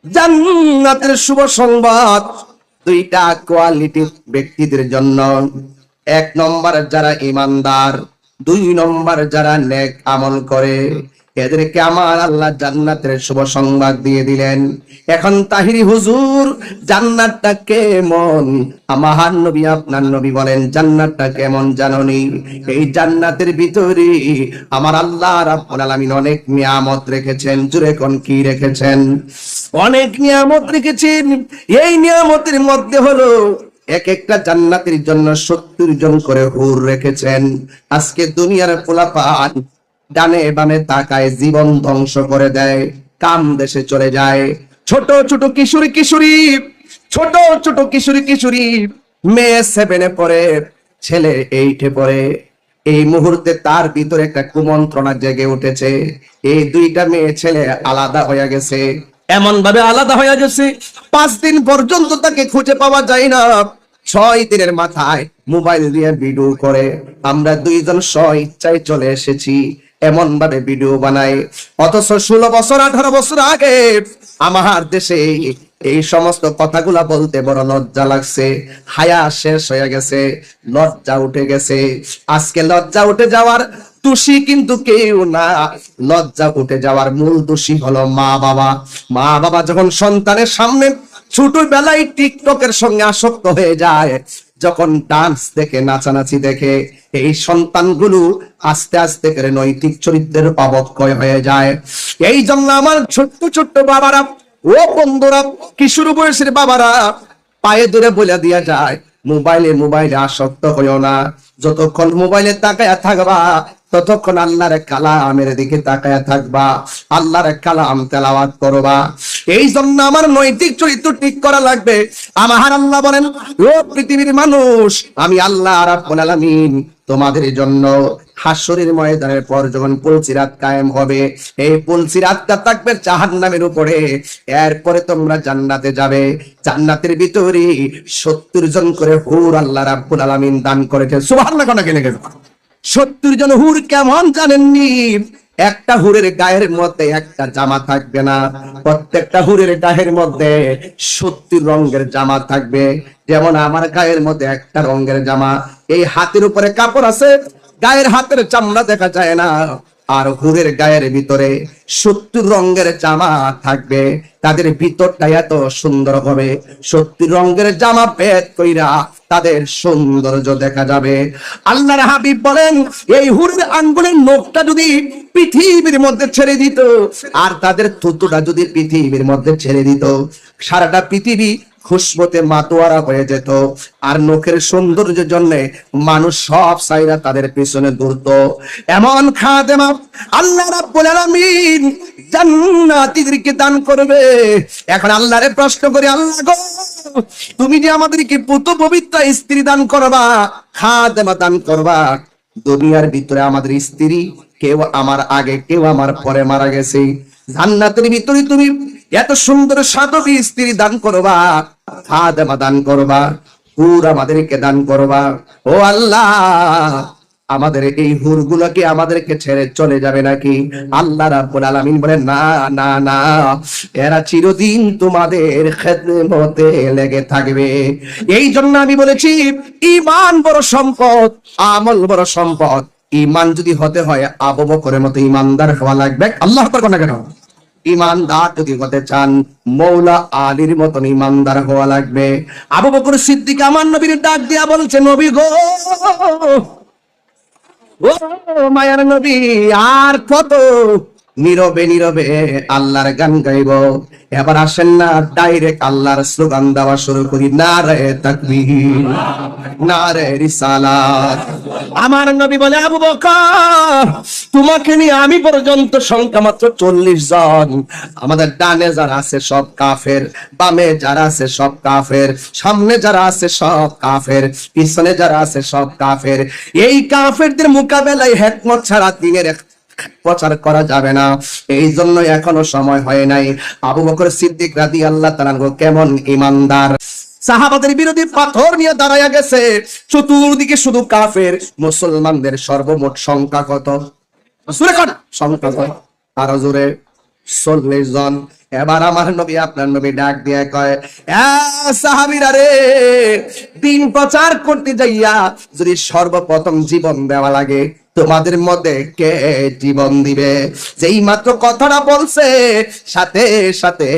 জান্নাতের শুভ সংবাদ দুইটা কোয়ালিটির ব্যক্তিদের জন্য। এক নম্বর যারা ইমানদার, দুই নম্বর যারা নেক আমল করে, এদেরকে আমার আল্লাহ জান্নাতের শুভ সংবাদ দিয়ে দিলেন। এখন তাহিরি হুজুর, জান্নাতটা কেমন? আমার নবী, আপনার নবী বলেন জান্নাতটা কেমন জাননি? এই জান্নাতের ভিতরে আমার আল্লাহ রাব্বুল আলামিন অনেক নিয়ামত রেখেছেন। জুরে কোন কি রেখেছেন? অনেক নিয়ামত রেখেছেন। এই নিয়ামতের মধ্যে হলো এক একটা জান্নাতের জন্য 70 জন করে হুর রেখেছেন। আজকে দুনিয়ার পোলাপান ডানে বামে তাকায় জীবন ধ্বংস করে দেয়, কাম দেশে চলে যায়। ছোট ছোট কিশোরী কিশোরী, ছোট ছোট কিশোরী কিশোরী, মেয়ে 7-এ পড়ে, ছেলে 8-এ পড়ে। এই মুহূর্তে তার ভিতরে একটা কুমন্ত্রণা জেগে উঠেছে। এই দুইটা মেয়ে ছেলে আলাদা হয়ে গেছে, এমন ভাবে আলাদা হয়ে গেছে 5 দিন পর্যন্ত তাকে খুঁজে পাওয়া যায় না। 6 দিনের মাথায় মোবাইল দিয়ে ভিডিও করে আমরা দুইজন ইচ্ছায় চলে এসেছি, এমন ভাবে ভিডিও বানাই। অথচ 16 বছর 18 বছর আগে আমার দেশে এই সমস্ত কথাগুলা বলতে বড় লজ্জা লাগছে। হায়া শেষ হয়ে গেছে, লজ্জা উঠে গেছে। আজকে লজ্জা উঠে যাওয়ার দোষী কিন্তু কেউ না, লজ্জা উঠে যাওয়ার মূল দোষী হলো মা বাবা। মা বাবা যখন সন্তানের সামনে ছোটবেলায় টিকটকের সঙ্গে আসক্ত হয়ে যায়, যখন ডান্স দেখে, নাচানাচি দেখে, এই সন্তানগুলো আস্তে আস্তে করে নৈতিক চরিত্রের অবক্ষয় হয়ে যায়। এই জন্য আমার ছোট্ট ছোট্ট বাবারা, ও বন্ধুরা, কিশোর বয়সের বাবারা, পায়ে ধরে বলে দিয়া যায় মোবাইলে আসক্ত হইও না। যতক্ষণ মোবাইলে তাকায়া থাকবা ততক্ষণ আল্লাহর কালামের দিকে তাকায়া থাকবা, আল্লাহর কালাম তেলাওয়াত করবা। এই জন্য আমার নৈতিক চরিত্র ঠিক করা লাগবে। আমার আল্লাহ বলেন, ও পৃথিবীর মানুষ, আমি আল্লাহ রাব্বুল আলামিন তোমাদের জন্য হাসরের ময়দানের পর যখন পুলসিরাত কায়েম হবে, এই পুলসিরাতটা থাকবে জাহান্নামের উপরে। এরপরে তোমরা জান্নাতে যাবে। জান্নাতের ভিতরে 70 জন করে হুর আল্লাহ রাব্বুল আলামিন দান করেছেন। সুবহানাল্লাহ। কোন কেন 70 জন হুর কেমন জানেননি? একটা হুরের গায়ের মধ্যে একটা জামা থাকবে না, প্রত্যেকটা হুরের গায়ের মধ্যে 70 রঙের জামা থাকবে। যেমন আমার গায়ের মধ্যে একটা রঙের জামা, এই হাতের উপরে কাপড় আছে, গায়ের হাতের চামড়া দেখা যায় না। আর হুরের গায়ের ভিতরে 70 রঙের জামা থাকবে, তাদের ভিতরটা এত সুন্দর হবে। 70 রঙের জামা পেট কইরা তাদের সৌন্দর্য দেখা যাবে। আল্লাহর হাবিব বলেন, এই হুরের আঙ্গুলের নখটা যদি পৃথিবীর মধ্যে ছেড়ে দিত, আর তাদের থুতুটা যদি পৃথিবীর মধ্যে ছেড়ে দিত, সারাটা পৃথিবী খুশবুতে মাতোয়ারা হয়ে যেত। আর নখের সৌন্দর্যের জন্য মানুষ সব সাইরা তাদের পিছনে দৌড়তো। এমন খাদেমা আল্লাহ রাব্বুল আলামিন জান্নাতীদেরকে দান করবে। এখন আল্লাহরে প্রশ্ন করি, আল্লাহ গো, তুমি যে আমাদেরকে পুত পবিত্র স্ত্রী দান করবা, খাদেমা দান করবা, দুনিয়ার ভিতরে আমাদের স্ত্রী কেউ আমার আগে কেউ আমার পরে মারা গেছে, জান্নাতের ভিতরে তুমি এত সুন্দর সাধবী স্ত্রী দান করবা, খাদেমা দান করবা, হুর আমাদেরকে দান করবা। ও আল্লাহ, আমাদের এই হুরগুলোকে আমাদেরকে ছেড়ে চলে যাবে নাকি? আল্লাহ রাব্বুল আলামিন বলেন, না না না, এরা চিরদিন তোমাদের খেদমতে লেগে থাকবে। এই জন্য আমি বলেছি, ঈমান বড় সম্পদ, আমল বড় সম্পদ। ঈমান যদি হতে হয় আবু বকরের মতো ঈমানদার হওয়া লাগবে। আল্লাহু আকবার। কোন কেন? ঈমানদার যদি হতে চান মৌলা আলীর মতন ঈমানদার হওয়া লাগবে। আবু বকর সিদ্দিক আমার নবীর ডাক দিয়া বলছে, নবী গো, ও মায়ার নবী, আর কত নীরবে নীরবে আল্লাহর গান গাইব? এবার আসেন না ডাইরেক্ট আল্লাহর স্লোগান দেওয়া শুরু করি, নারে তাকবীর, নারে রিসালাত। আমার নবী বলে, আবু বকর, তোমাকে নিয়ে আমি পর্যন্ত সংখ্যা মাত্র 40 জন। আমাদের ডানে যারা আছে সব কাফের, বামে যারা আছে সব কাফের, সামনে যারা আছে সব কাফের, পিছনে যারা আছে সব কাফের। এই কাফেরদের মোকাবেলায় হিকমত ছাড়া দ্বীনের প্রচার করা যাবে না। এই জন্য এখনো সময় হয় নাই। আবু বকর সিদ্দিক রাদিয়াল্লাহু তাআলা কেমন ঈমানদার, সাহাবাদের বিরোধী পাথর নিয়ে দাঁড়ায়া গেছে, চতুর্দিকে শুধু কাফের। মুসলমানদের সর্বমোট সংখ্যা কত? সংখ্যা কত? আরো জোরে, 40 জন। এবার আমার নবী আপনার নবী ডাক দিয়ে কয়, সাহাবীরা রে, দিন প্রচার করতে যাইয়া যদি সর্বপ্রথম জীবন দেওয়া লাগে, তোমাদের মধ্যে কে জীবন দিবে? যেই মাত্র কথাটা বলছে, সাথে সাথে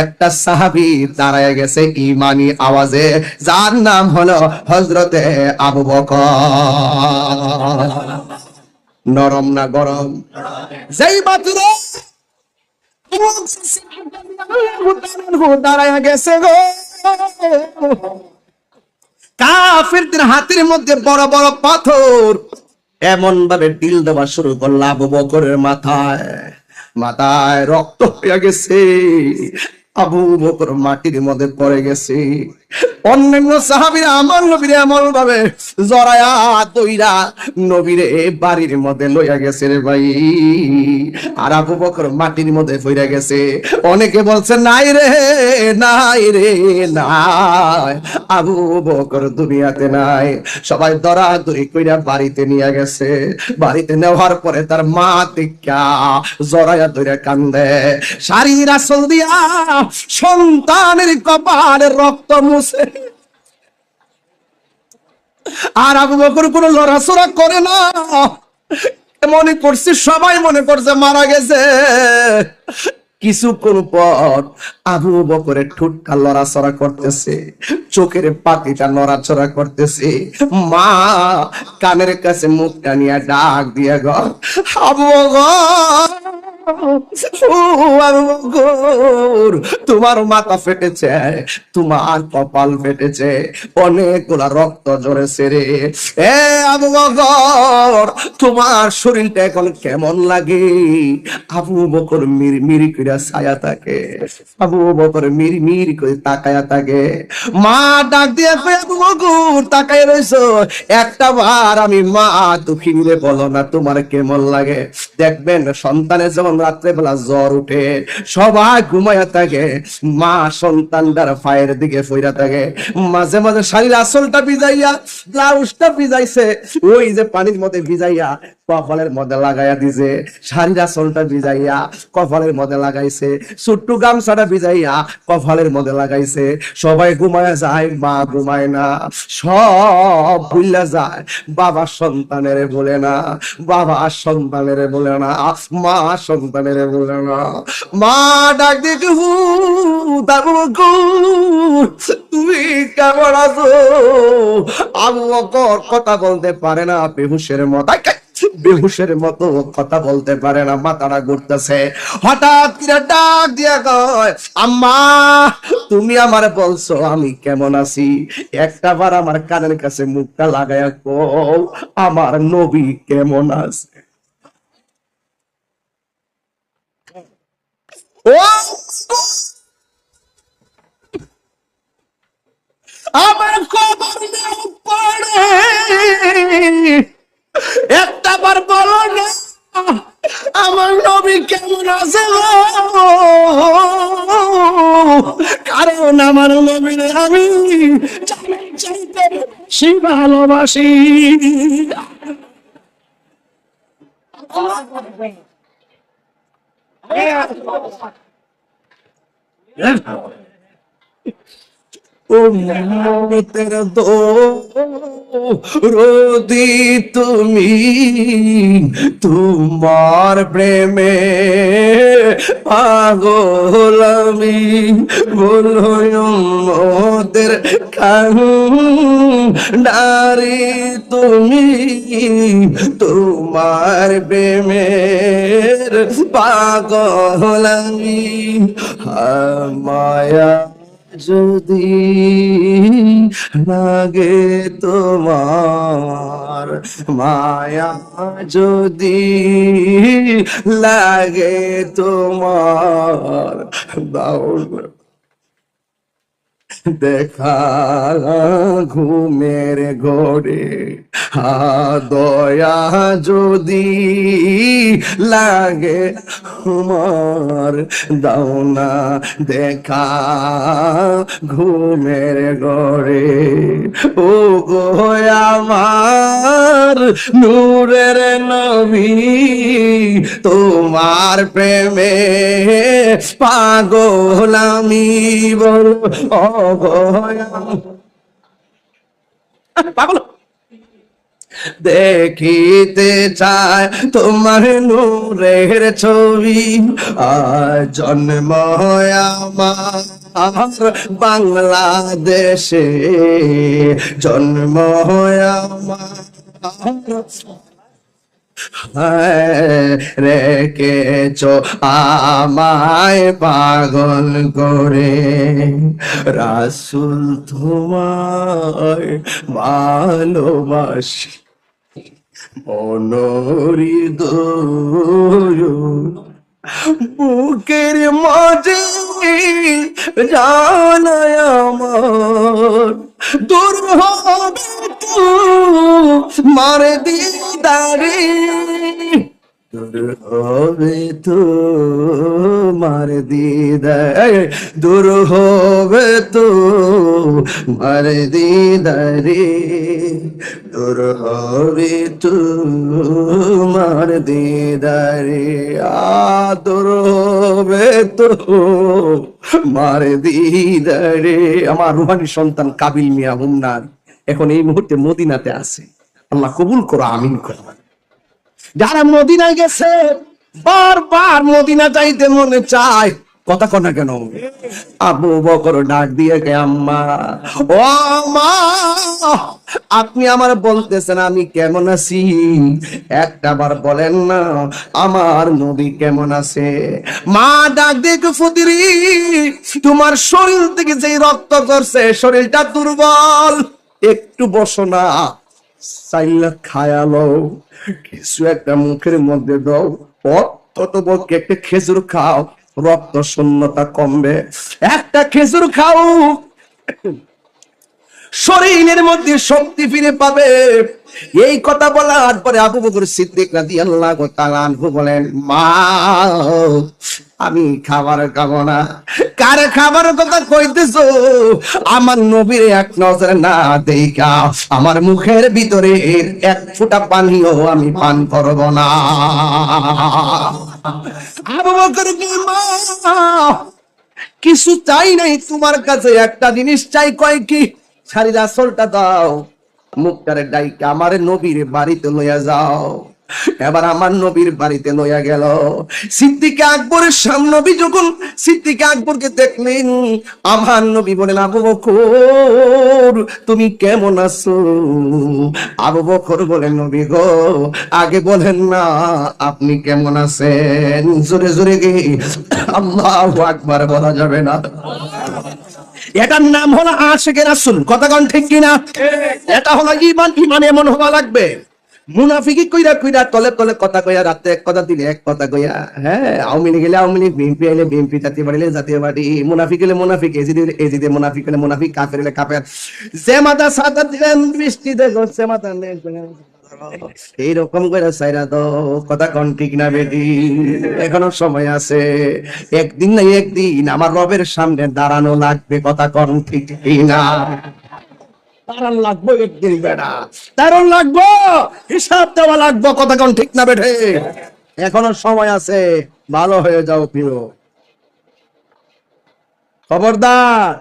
একটা সাহাবী দাঁড়ায় গেছে ইমানি আওয়াজে, যার নাম হলো হযরতে আবু বকর। নরম না গরম? যেই মাত্র দাঁড়ায় গেছে গো, কাফেরদের হাতের মধ্যে বড় বড় পাথর এমন ভাবে ঢিল দেওয়া শুরু করলো আবু বকরের মাথায়। মাথায় রক্ত হয়ে গেছে, আবু বকর মাটির মধ্যে পড়ে গেছে। অন্যান্য সাহাবীরা আমার নবীরে এমন ভাবে জড়ায়া দইরা নবীরে বাড়ির মধ্যে লইয়া গেছে রে ভাই, আর আবু বকর মাটির মধ্যে পড়ে গেছে। অনেকে বলছে নাই রে, নাই রে, নাই, আবু বকর দুনিয়াতে নাই। সবাই দরাদরি কইরা বাড়িতে নিয়ে গেছে। বাড়িতে নেওয়ার পরে তার মা দেখা জড়ায়া ধরে কান্দে, শাড়ি রাসল দিয়া সন্তানের কপালে রক্ত মুছে। আর আবু বকর কোনো লড়াচড়া করে না, মনে করছে সবাই মনে করছে মারা গেছে। কিছুক্ষণ পর আবু বকরের ঠোঁটটা লড়াচড়া করতেছে, চোখের পাতিটা নড়াচড়া করতেছে। মা কানের কাছে মুখটা নিয়ে ডাক দিয়ে গো, আবু বকর, ও আবু বকর, তোমার মাথা ফেটেছে, তোমার কপাল ফেটেছে, অনেকগুলা রক্ত ঝরেছে রে। এ আবু বকর, তোমার শরীরটা এখন কেমন লাগে? আবু বকর মিরি করে ছায়া থাকে, আবু বকর মিরি করে তাকায়া থাকে। মা ডাক দিয়ে কই, আবু বকর তাকায় রইছো, একটা বার আমি মা দুঃখিনী রে বলো না তোমার কেমন লাগে? দেখবেন সন্তানের যখন রাত্রে বেলা জ্বর উঠে, সবাই ঘুমাইয়া থাকে, মা সন্তানটার পায়ের দিকে ফইরা থাকে। মাঝে মাঝে শাড়ির আঁচলটা ভিজাইয়া, ব্লাউজটা ভিজাইছে, ওই যে পানির মধ্যে ভিজাইয়া কপালের মধ্যে লাগাইয়া দিছে, শাড়ির আঁচলটা ভিজাইয়া কপালের মধ্যে লাগাইছে, ছোট্ট গামছাটা ভিজাইয়া কপালের মধ্যে লাগাইছে। সবাই ঘুমায় যায়, মা ঘুমায় না, সব ভুইলা যায়। বাবা সন্তানের বলে না, বাবা সন্তানের বলে না, মা সন্তানের বলে না। মা ডাক দেখে, আবু বকর তুমি কেমন আছো? আবু বকর কথা বলতে পারে না, বেহুশের মতো কথা বলতে পারে না, মাথাটা ঘুরতেছে। হঠাৎ করে ডাক দিয়া কয়, আম্মা তুমি আমারে বলছো আমি কেমন আছি, একটা বার আমার কানের কাছে মুখটা লাগায়া কও আমার নবী কেমন আছে। ও আমার খবর নাও পড়ে, একটা বার বলো না আমার নবী কেমন আছে গো, কারণ আমার নবীরে আমি চাইতে বেশি ভালোবাসি। উম্মতের দরদি তুমি, তোমার প্রেমে পাগল আমি, বলো উম্মতের কান্ডারি তুমি, তোমার প্রেমের পাগল আমি। মায়া যদি লাগে তোমার, মায়া যদি লাগে তোমার, দেখা ঘুমের ঘরে, দয়া যদি লাগে আমার, দাও না দেখা ঘুমের ঘরে। ও গো আমার নূরের নবী, তোমার প্রেমে পাগল আমি, বল ও গো পাগল। দেখিতে চায় তোমার নূরের ছবি, আজ জন্ম আমার বাংলাদেশে, জন্ম আমার রেখেছ আমায় পাগল করে। রাসূল তোমায় ভালোবাসি অনহৃদয়, বুকের মাঝে জানায় আমার, দূর হবে তোমার দিদারে, দূর হবে তোমার দিদারে, দূর হবে তোমার দিদারে, দূর হবে তোমার দিদারে, দূর হবে তোমার দিদারে। আমার রুহানি সন্তান কাবিল মিয়া হুমনার এখন এই মুহূর্তে মদিনাতে আছে, আল্লাহ কবুল করো, আমিন করো। যারা মদিনায় গেছে বারবার মদিনা যাইতে মনে চায়, কথা কনা কেন? আবু বকর ডাক দিয়ে কে আম্মা, ও মা, আপনি আমার বলতেছেন আমি কেমন আছি, একটা বার বলেন না আমার নবী কেমন আছে? মা ডাক দিয়ে ফুদিরি, তোমার শরীর থেকে যে রক্ত করছে শরীরটা দুর্বল, একটু বসো না, চাইলা খায়ালো, কিছু একটা মুখের মধ্যে দাও, তত বলকে একটা খেজুর খাও, রক্ত শূন্যতা কমবে, একটা খেজুর খাও, শরীরের মধ্যে শক্তি ফিরে পাবে। এই কথা বলার পরে আবু বকর সিদ্দিক রাদিয়াল্লাহু তাআলা আনহু বলেন, মা আমি খাবার খাবো না। কার খাবার কথা কইতেছো? আমার নবীর এক নজরে না দেখা আমার মুখের ভিতরে এক ফোঁটা পানিও আমি পান করব না। আবু বকর কি, মা কিছু চাই নাই তোমার কাছে, একটা জিনিস চাই, কয় কি? শাড়ির আঁচলটা দাও, মুখটারে ডাইকা আমার নবীর বাড়িতে লইয়া যাও। এবার আমার নবীর বাড়িতে লইয়া গেল। সিদ্দিক আকবরের সামনে নবী যখন সিদ্দিক আকবরকে দেখলেন, আমার নবী বলেন, আবু বকর তুমি কেমন আছো? আবু বকর বলেন, নবী গো আগে বলেন না আপনি কেমন আছেন? জোরে জোরে কি আল্লাহু আকবার বলা যাবে না? এটার নাম হলো আশিকে রাসূল, কথা কোন ঠিক কিনা? এটা হলো ঈমান। ঈমান এমন হওয়া লাগবে, মুনাফিকি কইরা কইরা তলে তলে কথা কইয়া, রাতে এক কথা দিলে এক কথা কইয়া, হ্যাঁ আওয়ামী লীগ গেলে আওয়ামী লীগ, বিএনপি এলে বিএনপি, জাতীয় পার্টি এলে জাতীয় পার্টি, মুনাফিক এলে মুনাফিক, এজিদে মুনাফিক এলে মুনাফিক, কাফের এলে কাফের, যে মাথা সাদা দিলেন বৃষ্টি দেখো সে মাথা এইরকম করে সাইরা তো, কথা কোন ঠিক না বেটি? এখনো সময় আছে, একদিন না একদিন আমার রবের সামনে দাঁড়ানো লাগবে, কথা কোন ঠিক না? দাঁড়ান লাগবো একদিন, বেড়া দাঁড়ান লাগবো, হিসাব দেওয়া লাগবো, কথা কোন ঠিক না বেঠে? এখনো সময় আছে, ভালো হয়ে যাও প্রিয়। খবরদার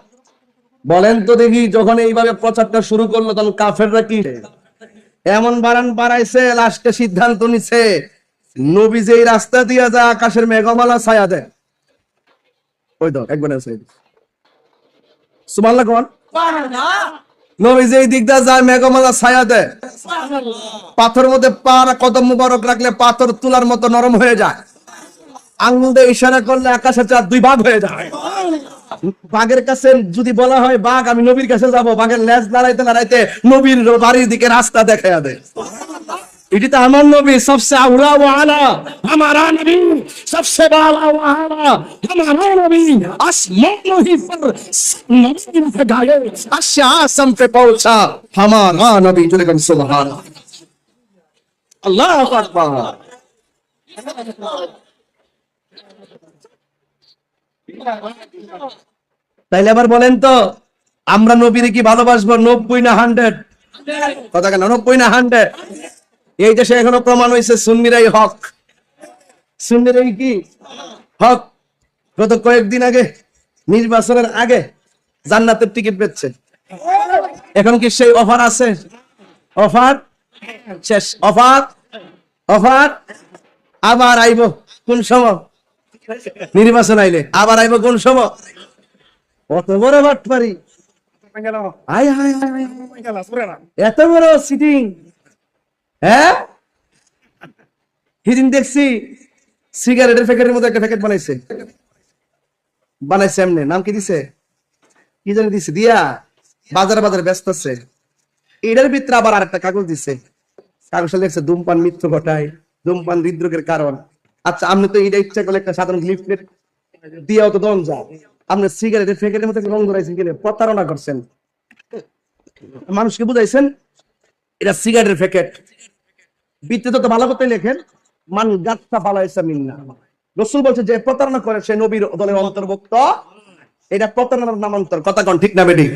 বলেন তো দেখি, যখন এইভাবে প্রচারটা শুরু করলো তখন কাফেররা কি এমন বাড়ান বাড়াইছে, লাস্টে সিদ্ধান্ত নিছে নবী যেই রাস্তা দিয়ে যায় আকাশের মেঘমালা ছায়া দেয়, ওই তো একবার আছে সুবহানাল্লাহ কোন নবী যেই দিক দিয়ে যায় মেঘমালা ছায়া দেয়, পাথরের মধ্যে পা কদম মুবারক রাখলে পাথর তুলার মতো নরম হয়ে যায়, আঙ্গুল দিয়ে ইশারা করলে আকাশের চাঁদ দুই ভাগ হয়ে যায়। বাঘের কাছে যদি বলা হয় বাঘ আমি নবীর কাছে যাব, বাঘের লেজ নাড়াইতে নাড়াইতে নবীর বাড়ির দিকে রাস্তা দেখাইয়া দেয়। এটি তো আমার নবী সবসে আউলা ওয়া আলা, हमारा नबी सबसे बाला व आला, हमारा नबी आसमानों ही पर नबी पे गाए আশা আসম पे पहुंचा हमारा नबी जो लेकिन सुभान अल्लाह अकबर। তাইলে আবার বলেন তো আমরা নবীরে কি ভালোবাসবো 90 না 100? কথা কেন 90 না 100? এই দেশে এখনো প্রমাণ হয়েছে সুন্নিরাই হক, সুন্নিরাই কি হক। গত কয়েকদিন আগে নির্বাচনের আগে জান্নাতের টিকিট বেচছে, এখন কি সেই অফার আছে? অফার শেষ, অফার অফার আবার আইব কোন সময়? নির্বাচন আইলে আবার আইব কোন সময়? কত বড় বাটপারি, আয় হায় হায়, এত বড় সিটিং। হ্যাঁ, সেদিন দেখছি সিগারেটের প্যাকেটের মধ্যে একটা প্যাকেট বানাইছে, বানাইছে এমনি, নাম কি দিছে, কি জানি দিছে, দিয়া বাজারে বাজারে ব্যস্ত আছে। এটার ভিতরে আবার আরেকটা কাগজ দিছে, কাগজটা লেখছে ধূমপান মৃত্যু ঘটায়, ধূমপান হৃদরোগের কারণ। আচ্ছা, আপনি তো এটা ইচ্ছা করলে একটা সাধারণ লিফলেট দিয়েও তো দন যা, আপনি সিগারেটের প্যাকেটের মধ্যে রং ধরাইছেন, কিনে প্রতারণা করছেন, মানুষকে বুঝাইছেন এটা সিগারেটের প্যাকেট। ভিত্তিতে তো ভালো করতে লেখেন মান গাছটা ফালাইছে মিন্না। রাসূল বলছে যে প্রতারণা করে সে নবীর দলের অন্তর্ভুক্ত, এটা প্রতারণার নামান্তর। কথা কোন ঠিক না বেটি?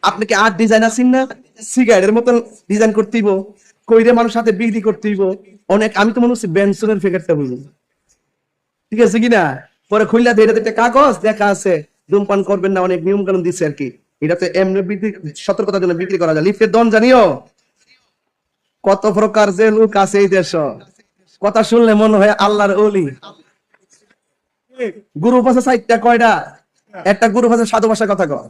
আপনি কি আর্ট ডিজাইন আছেন না, সিগারেটের মতন ডিজাইন করতেইব, কইরে মানুষ সাথে বিক্রি করতেইব অনেক। আমি তো মনে হচ্ছে বেনসনের প্যাকেটটা বুঝি, ঠিক আছে কিনা? পরে খুললা দিয়ে একটা কাগজ দেখা আছে ধূমপান করবেন না, অনেক নিয়ম কানুন দিচ্ছে আর কি। এটা তো এমনি বিক্রি, সতর্কতার জন্য বিক্রি করা যায়। লিফটের দন জানিও কত প্রকার যে লোক আছে এই দেশ, কথা শুনলে মনে হয় আল্লাহর ওলি। গ্রুপ আছে 4টা, কয়টা? একটা গ্রুপ আছে সাধু ভাষার কথা কয়,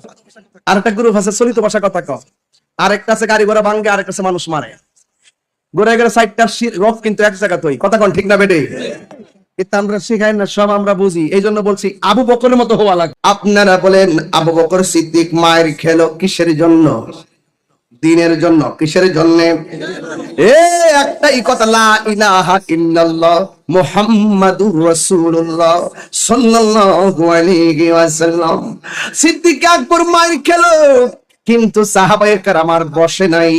আর একটা গ্রুপ আছে চলিত ভাষার কথা কয়, আরেকটা আছে গাড়ি ঘোড়া ভাঙ্গে, আরেকটা আছে মানুষ মারে। ঘুরে ঘুরে 4টা রক কিন্তু এক জায়গা তৈ। কথা কোন ঠিক না বেটে? এটা আমরা শিখাই না, সব আমরা বুঝি। এই জন্য বলছি আবু বকরের মতো হওয়া লাগে। আপনারা বলেন আবু বকর সিদ্দিক মায়ের খেলো কিসের জন্য? দিনের জন্য। কিসের জন্য? একটাই কথা, লা ইলাহা ইল্লাল্লাহ মুহাম্মাদুর রাসূলুল্লাহ সাল্লাল্লাহু আলাইহি ওয়াসাল্লাম। সিদ্দিক আকবর মায়ের খেলো, কিন্তু সাহাবায়ে কেরাম আর বসে নাই।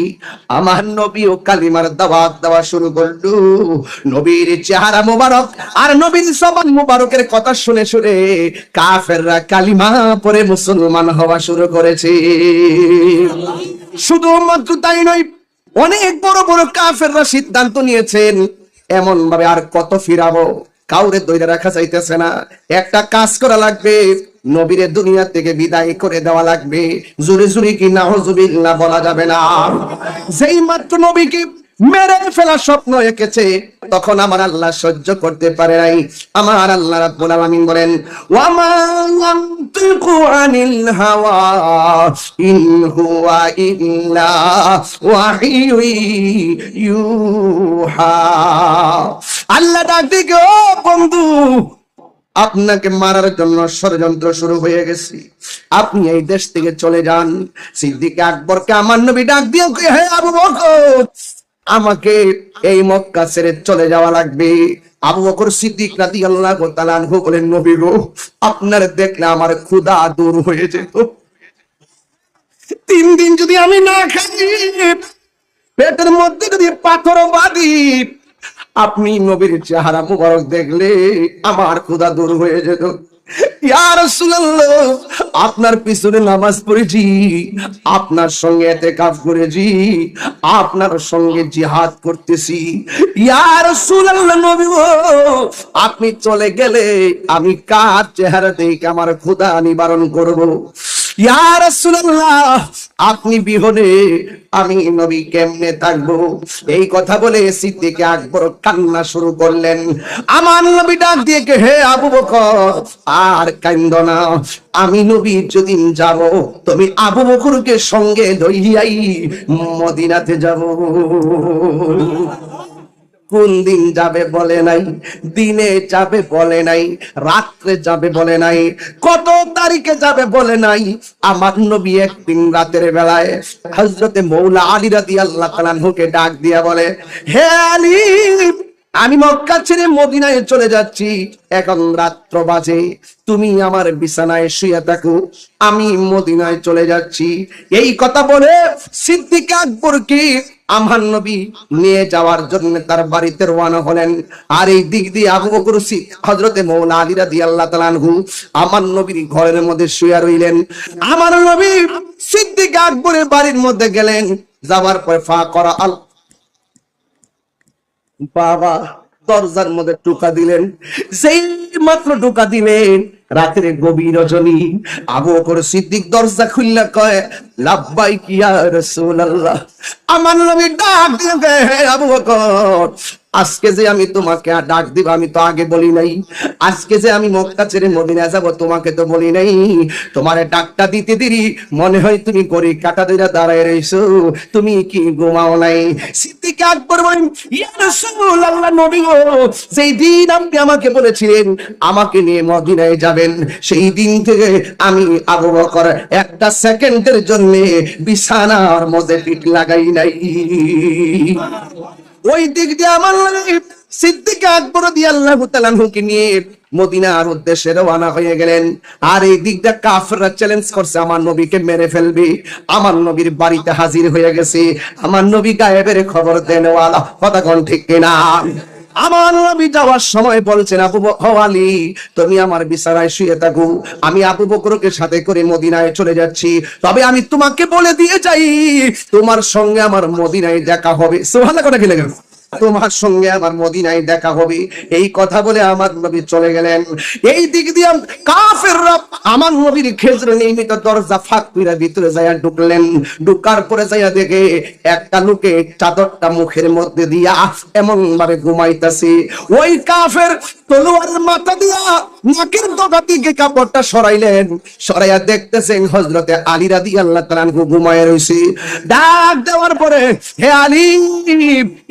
আমার নবীও কালিমার দাওয়াত দেওয়া শুরু করলো। নবীর চেহারা মুবারক আর নবীর জবান মুবারকের কথা শুনে শুনে কাফেররা কালিমা পড়ে মুসলমান হওয়া শুরু করেছে। শুধুমাত্র তাই নয়, অনেক বড় বড় কাফেররা সিদ্ধান্ত নিয়েছেন এমন ভাবে আর কত ফিরাবো, কাউরে দইরা রাখা যাইতেছে না, একটা কাজ করা লাগবে, নবীরে দুনিয়া থেকে বিদায় করে দেওয়া লাগবে। জোরে জোরে কি নাউজুবিল্লাহ বলা যাবে না? যেই মাত্র নবীকে মেরে ফেলার স্বপ্ন এঁকেছে, তখন আমার আল্লাহ সহ্য করতে পারে নাই। আমার আল্লাহ রাব্বুল আলামিন বলেন, ওয়া মা ইয়ানতিকু আনিল হাওয়া ইন হুয়া ইল্লা ওয়াহিয়ু ইউহা। আল্লাহ ডাক দিকে, ও বন্ধু, আপনাকে মারার জন্য ষড়যন্ত্র শুরু হয়ে গেছে, আপনি এই দেশ থেকে চলে যান। সিদ্দিক আকবরকে আমার নবী ডাক দিয়ে, হে আবু বকর, আমাকে এই মক্কা ছেড়ে চলে যাওয়া লাগবে। আবু বকর সিদ্দিক রাদিয়াল্লাহু তাআলা আনহু বলেন, নবী গো, আপনার দেখলে আমার ক্ষুধা দূর হয়ে যেত। 3 দিন যদি আমি না খাই, পেটের মধ্যে যদি পাথর বাঁধি, আপনি নবীর চেহারা মুবারক দেখলে আমার ক্ষুধা দূর হয়ে যেত। ইয়া রাসূলুল্লাহ, আপনার পিছনে নামাজ পড়েছি, আপনার সঙ্গে ইতিকাফ করেছি, আপনার সঙ্গে জিহাদ করতেছি। ইয়া রাসূলুল্লাহ, নবী গো, আপনি চলে গেলে আমি কার চেহারা দেখে আমার ক্ষুধা নিবারণ করব? ইয়া রাসূলুল্লাহ, আপনি বিহনে আমি নবী কেমনে থাকবো? এই কথা বলে সিদ্দিক আকবর কান্না শুরু করলেন। আমার নবী ডাক দিয়ে, হে আবু বকর, আর কান্দো না, আমি নবী যেদিন যাব, তুমি আবু বকরকে সঙ্গে লইয়াই মদিনাতে যাব। কোন দিন যাবে বলে নাই, দিনে যাবে বলে নাই, রাত্রে যাবে বলে নাই, কত তারিখে যাবে বলে নাই। আমার নবী একদিন রাতের বেলায় হযরতে মৌলা আলী রাদিয়াল্লাহু তাআলা আনহুকে ডাক দিয়া বলে, হে আলী, আমি মক্কা ছেড়ে মদিনায় চলে যাচ্ছি, এখন রাত্র বাজে, তুমি আমার বিছানায় শুয়ে থাকো, আমি মদিনায় চলে যাচ্ছি। এই কথা বলে সিদ্দিক আকবরকে আমার নবী নিয়ে যাওয়ার জন্য তার বাড়িতে রওনা হলেন। আর এই দিক দিয়ে আবু বকর হযরতে মৌলা আলী রাদিয়াল্লাহু তাআলা আনহু আমার নবীর ঘরের মধ্যে শুয়ে রইলেন। আমার নবী সিদ্দিক আকবরের বাড়ির মধ্যে গেলেন, যাওয়ার পর ফা করা আল বাবা দরজার মধ্যে টোকা দিলেন। সেই মাত্র টোকা দিলেন, রাতের গভীর রজনী, আবু বকর সিদ্দিক দরজা খুললা কয়, লাব্বাইক ইয়া রাসূলুল্লাহ। আমার নবী ডাক দিয়ে, হে আবু বকর, আজকে যে আমি তোমাকে ডাক দিব, আমি তো আগে বলি নাই। আজকে যে আমি মক্কা ছেড়ে মদিনা যাব, তোমাকে তো বলি নাই। তোমারে ডাকটা দিতে দেরি, মনে হয় তুমি গড়ি কাটা দিরা দাঁড়ায় রইছো, তুমি কি ঘুমাও নাই? সিদ্দিক আকবর বলেন, ইয়া রাসূলুল্লাহ, নবী গো, সেই দিন আপনি আমাকে বলেছিলেন আমাকে নিয়ে মদিনায় যাবেন, সেই দিন থেকে আমি আবু বকর একটা সেকেন্ডের জন্য বিছানার মধ্যে পিঠ লাগাই নাই। ওই দিক দিয়ে আমার সিদ্দিক আকবর রাদিয়াল্লাহু তাআলা আনহুকে নিয়ে মদিনার উদ্দেশ্যে রওনা হয়ে গেলেন। আর এই দিকটা কাফেররা চ্যালেঞ্জ করছে আমার নবীকে মেরে ফেলবে। আমার নবীর বাড়িতে হাজির হয়ে গেছে। আমার নবী গায়েবের খবর দেনওয়ালা, কথা কোন ঠিক কিনা? আমার নবী যাওয়ার সময় বলছেন, আবু আলী, তুমি আমার বিছানায় শুয়ে থাকো, আমি আবু বকরকে সাথে করে মদিনায় চলে যাচ্ছি। তবে আমি তোমাকে বলে দিয়ে যাই, তোমার সঙ্গে আমার মদিনায় দেখা হবে। সুবহানাল্লাহ, কথা কি লাগে? তোমার সঙ্গে আমার মদিনায় দেখা হবে। এই কথা বলে আমার নবী চলে গেলেন। এই দিক দিয়ে কাফেররা আমার নবীর খেজর নিয়মিত দরজা ফাঁক করে ভিতরে যাইয়া ঢুকলেন। ঢুকার পরে যাইয়া দেখে একটা লোকে চাদরটা মুখের মধ্যে দিয়া এমন ভাবে ঘুমাইতাছে। ওই কাফের তলোয়ারের মাথা দিয়া নাকের ডগা থেকে কাপড়টা সরাইলেন। সরাইয়া দেখতেছেন হযরতে আলী রাদিয়াল্লাহু তাআলা আনহু ঘুমায় রইছে। ডাক দেওয়ার পরে, হে আলী,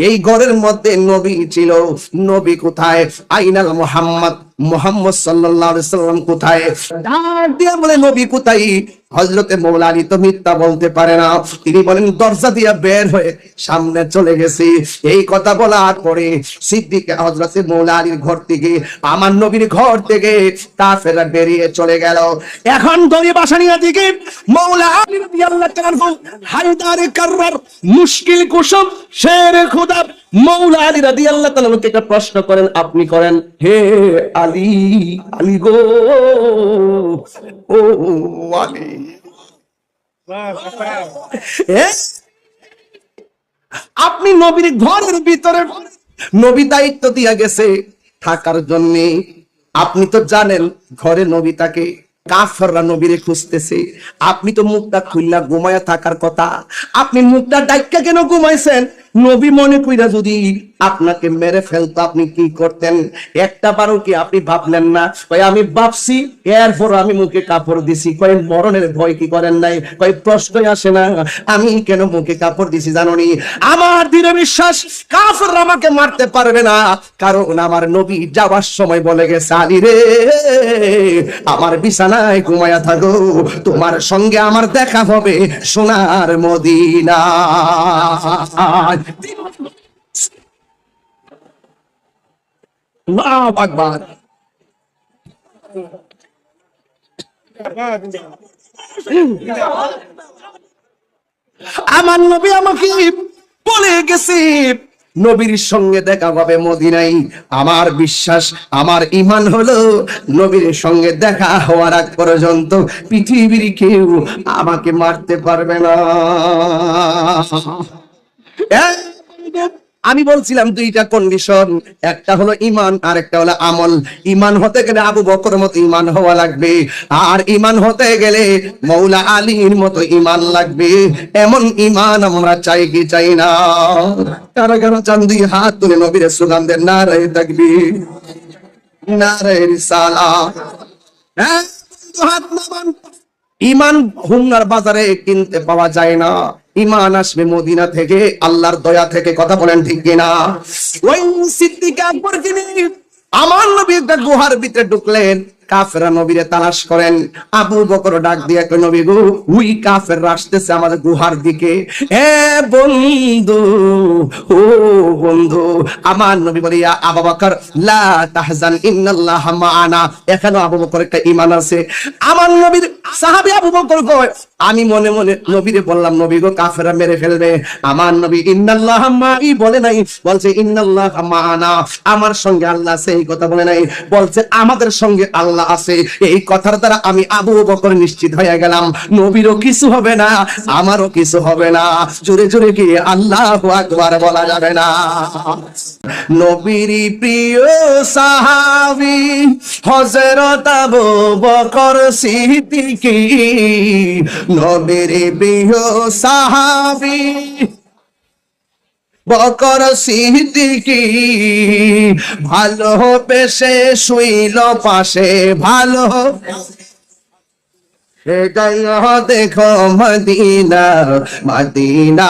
এই ঘরের মধ্যে নবী ছিল, নবী কোথায়? আইনাল মুহাম্মদ, মুহাম্মদ সাল্লাল্লাহু আলাইহি সাল্লাম কোথায়? ডাক দিয়ে বলে, নবী কোথায়? হযরতে মৌলা আলী তো মিথ্যা বলতে পারে না। তিনি বলেন, দরজা দিয়ে বের হয়ে সামনে চলে গেছি। এই কথা বলার পরে সিদ্দিক হযরতে মৌলা আলীর ঘর থেকে, আমার নবীর ঘর থেকে কাফেররা বেরিয়ে চলে গেল। এখন দড়ি বাসানিয়া দিকে মৌলা আলী রাদিয়াল্লাহু তাআলা আনহু হায়দারে কাররার মুশকিল কুশম শের খোদা মৌলা আলী রাদিয়াল্লাহু তাআলা আনহুকে একটা প্রশ্ন করেন, আপনি করেন, হে আলী, আলী গো, ও আলী, আপনি নবীর ঘরের ভিতরে, নবী দায়িত্ব দিয়া গেছে থাকার জন্য। আপনি তো জানেন ঘরে নবী থাকে, কাফেররা নবীরে খুঁজতেছে। আপনি তো মুখটা খুললা ঘুমায়া থাকার কথা, আপনি মুখটা ডাইক্কা কেন ঘুমাইছেন? নবী মনে কইরা যদি আপনাকে মেরে ফেলতো, আপনি কি করতেন? একটা বারও কি আপনি ভাবলেন না? কই আমি ভাবছি, এরপর আমি মুখে কাপড় দিছি। কই মরণের ভয় কি করেন নাই? কই প্রশ্নই আসে না। আমি কেন মুখে কাপড় দিছি জানোনি? আমার দৃঢ় বিশ্বাস কাফেররা আমাকে মারতে পারবে না, কারণ আমার নবী যাওয়ার সময় বলে গেছে, আলী রে, আমার বিছানায় ঘুমায়া থাকো, তোমার সঙ্গে আমার দেখা হবে সোনার মদিনা। আল্লাহু আকবার। আমার নবী আমাকে বলে গেছে নবীর সঙ্গে দেখা হবে মদিনায়। আমার বিশ্বাস, আমার ঈমান হলো নবীর সঙ্গে দেখা হওয়ার আগ পর্যন্ত পৃথিবীর কেউ আমাকে মারতে পারবে না। আমি বলছিলাম দুইটা কন্ডিশন, একটা হলো ঈমান আর একটা হলো আমল। ঈমান হতে গেলে আবু বকরের মতো ঈমান হওয়া লাগবে, আর ঈমান হতে গেলে মৌলা আলীর মতো ঈমান লাগবে। এমন ঈমান আমরা চাই কি চাই না? কারা কারা চান দুই হাত তুলে নবীর স্লোগান দেন, নারায়ে তাকবীর, নারায়ে রিসালাত। হ্যাঁ, হাত নামান। ঈমান হুঙ্গার বাজারে কিনতে পাওয়া যায় না, ঈমান আসবে মদিনা থেকে, আল্লাহর দয়া থেকে। কথা বলেন ঠিক কিনা? ওই সিদ্দিক আকবর যিনি আমার নবী একটা গুহার ভিতরে ঢুকলেন, কাফেররা নবীরে তালাশ করেন। আবু বকর ডাক দিয়ে কয়, নবী গো, ওই কাফেররা আসতেছে আমাদের গুহার দিকে। এ বন্ধু, ও বন্ধু। আমার নবী বলে, ইয়া আবু বকর লা তাহজান ইন্নাল্লাহ মাআনা। এখানে আবু বকর একটা ঈমান আছে। আমার নবীর সাহাবী আবু বকর কয়, আমি মনে মনে নবীরে বললাম, নবী গো, কাফেররা মেরে ফেলবে। আমার নবী ইন্নাল্লাহ মাই বলে নাই, বলছে ইন্নাল্লাহ মাআনা, আমার সঙ্গে আল্লাহ আছে। এই কথা বলে নাই, বলছে আমাদের সঙ্গে আল্লাহ আছে। এই কথার দ্বারা আমি আবু বকর নিশ্চিত হয়ে গেলাম, নবীরও কিছু হবে না, আমারও কিছু হবে না। জোরে জোরে কি আল্লাহু আকবার বলা যাবে না? নবীর প্রিয় সাহাবী হযরত আবু বকর সিদ্দিক, নবীর প্রিয় সাহাবী বকর সিদ্দিক, ভালো বেশে শুইল পাশে, ভালো দেখো মদিনা মদিনা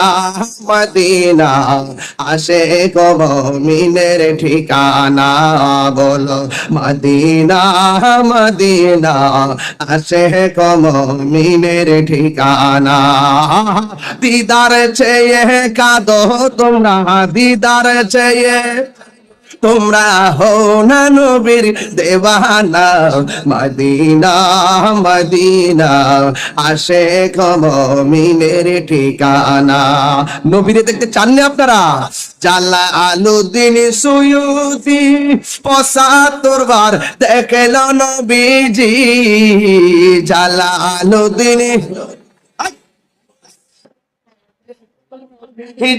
মদিনা, আসে গো মুমিনের ঠিকানা। বলো মদিনা মদিনা, আসে গো মুমিনের ঠিকানা। দিদার চেয়ে কাঁদো তোমরা, দিদার চেয়ে তোমরা হো না নবীর দেওয়ানা। মদিনা মদিনা, আসে গো মুমিনের ঠিকানা। নবীরে দেখতে চান না আপনারা? জালালউদ্দিন সুয়ুতি ৭৫ বার দেখল নবীজি। জালালউদ্দিন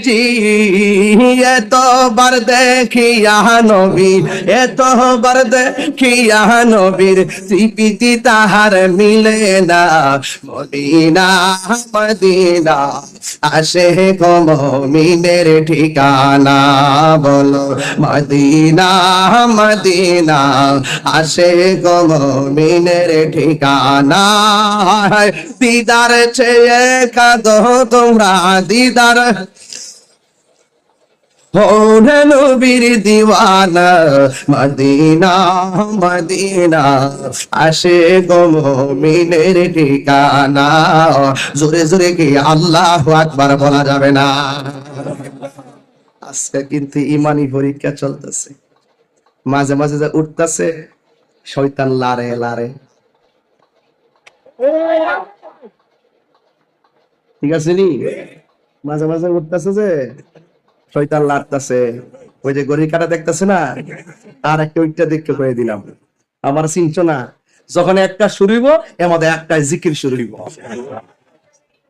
জি এতবার দেখিয়া নবী, এতবার দেখিয়া নবীর স্মৃতি তাহার মিলে না। মদিনা মদিনা, আসে গো মুমিনের ঠিকানা। বলো মদিনা মদিনা, আসে গো মুমিনের ঠিকানা। দিদার চেয়ে কাঁদো তোমরা, দিদার হোনে নবীর দিওয়ানা। মদিনা মদিনা, আসে গো মুমিনের ঠিকানা। জোরে জোরে কি আল্লাহু আকবার বলা যাবে না? আজকে কিন্তু ইমানি পরীক্ষা চলতেছে, মাঝে মাঝে যা উঠতেছে শয়তান লারে লারে। ঠিক আছে নি? মাঝে মাঝে উঠতেছে যে শয়তান লাড়তাছে। ওই যে গড়ি কাটা দেখতেছে না, আর একটা ওইটা দেখতে করে দিলাম, আমার চিনছ না? যখন একটা শুরু হইব, এর মধ্যে একটা জিকির শুরু হইব।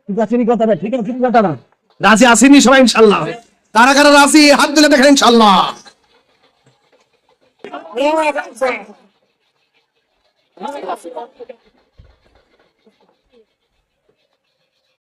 ঠিক আছে নি কথাটা? ঠিক আছে কথা না? রাজি আসেনি সবাই ইনশাআল্লাহ? কারা কারা রাজি হাত তুলে দেখেন ইনশাআল্লাহ।